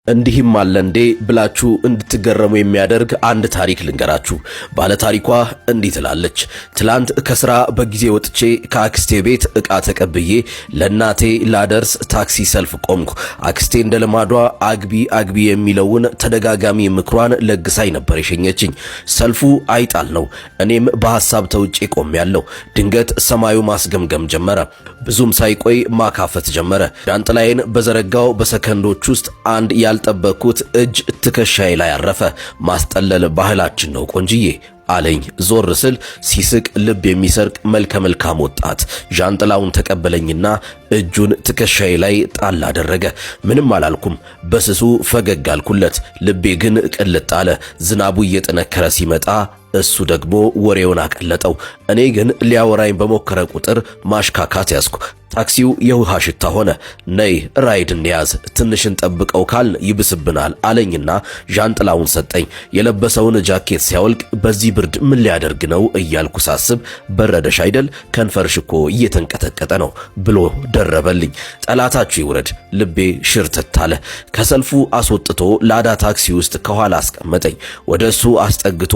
እንዲህም አለ እንዴ ብላችሁ እንድትገረሙ የሚያደርግ አንድ ታሪክ ልንገራችሁ። ባለ ታሪኳ እንዲህ ትላለች። ትላንት ከስራ በጊዜ ወጥቼ ከአክስቴ ቤት ዕቃ ተቀብዬ ለእናቴ ላደርስ ታክሲ ሰልፍ ቆምኩ። አክስቴ እንደ ልማዷ አግቢ የሚለውን ተደጋጋሚ ምክሯን ለግሳይ ነበር የሸኘችኝ። ሰልፉ አይጣል ነው። እኔም በሐሳብ ተውጬ ቆሜያለሁ። ድንገት ሰማዩ ማስገምገም ጀመረ። ብዙም ሳይቆይ ማካፈት ጀመረ። ጃንጥላዬን በዘረጋው በሰከንዶች ውስጥ አንድ ያልጠበቅኩት እጅ ትከሻዬ ላይ አረፈ። ማስጠለል ባህላችን ነው ቆንጅዬ አለኝ። ዞር ስል ሲስቅ ልብ የሚሰርቅ መልከ መልካም ወጣት ጃንጥላውን ተቀበለኝና እጁን ትከሻዬ ላይ ጣል አደረገ። ምንም አላልኩም። በስሱ ፈገግ አልኩለት። ልቤ ግን ቅልጥ አለ። ዝናቡ እየጠነከረ ሲመጣ እሱ ደግሞ ወሬውን አቀለጠው። እኔ ግን ሊያወራኝ በሞከረ ቁጥር ማሽካካት ያዝኩ። ታክሲው የውሃ ሽታ ሆነ። ነይ ራይድ እንያዝ፣ ትንሽን ጠብቀው ካል ይብስብናል አለኝና ጃንጥላውን ሰጠኝ። የለበሰውን ጃኬት ሲያወልቅ በዚህ ብርድ ምን ሊያደርግ ነው እያልኩ ሳስብ በረደሽ አይደል ከንፈርሽ እኮ እየተንቀጠቀጠ ነው ብሎ ደረበልኝ። ጠላታችሁ ይውረድ። ልቤ ሽርትት አለ። ከሰልፉ አስወጥቶ ላዳ ታክሲ ውስጥ ከኋላ አስቀመጠኝ። ወደ እሱ አስጠግቶ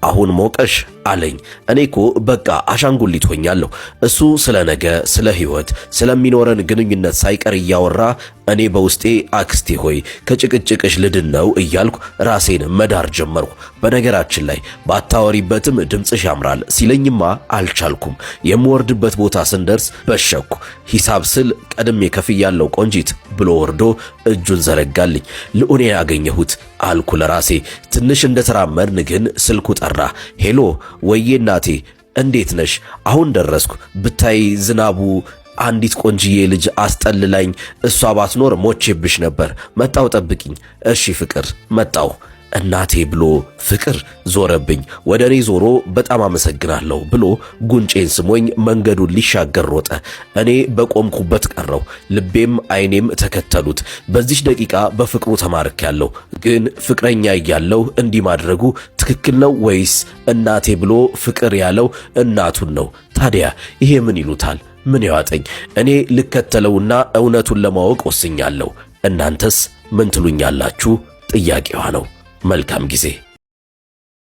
አሁን ሞቀሽ አለኝ። እኔኮ በቃ አሻንጉሊት ሆኛለሁ። እሱ ስለ ነገ፣ ስለ ህይወት፣ ስለሚኖረን ግንኙነት ሳይቀር እያወራ እኔ በውስጤ አክስቴ ሆይ ከጭቅጭቅሽ ልድን ነው እያልኩ ራሴን መዳር ጀመርኩ። በነገራችን ላይ ባታወሪበትም ድምፅሽ ያምራል ሲለኝማ አልቻልኩም። የምወርድበት ቦታ ስንደርስ በሸኩ። ሂሳብ ስል ቀድሜ ከፍያለሁ ቆንጂት ብሎ ወርዶ እጁን ዘረጋልኝ። ልዑኔ ያገኘሁት አልኩ ለራሴ። ትንሽ እንደተራመድን ግን ስልኩ ጠራ። ሄሎ ወዬ እናቴ እንዴት ነሽ? አሁን ደረስኩ። ብታይ ዝናቡ አንዲት ቆንጅዬ ልጅ አስጠልላኝ። እሷ ባትኖር ሞቼብሽ ነበር። መጣው ጠብቂኝ። እሺ ፍቅር መጣው። እናቴ ብሎ ፍቅር ዞረብኝ። ወደ እኔ ዞሮ በጣም አመሰግናለሁ ብሎ ጉንጬን ስሞኝ መንገዱን ሊሻገር ሮጠ። እኔ በቆምኩበት ቀረው። ልቤም አይኔም ተከተሉት። በዚህ ደቂቃ በፍቅሩ ተማርኬያለሁ። ግን ፍቅረኛ እያለው እንዲህ ማድረጉ ትክክል ነው ወይስ እናቴ ብሎ ፍቅር ያለው እናቱን ነው? ታዲያ ይሄ ምን ይሉታል? ምን ያዋጠኝ? እኔ ልከተለውና እውነቱን ለማወቅ ወስኛለሁ። እናንተስ ምን ትሉኛላችሁ? ጥያቄዋ ነው። መልካም ጊዜ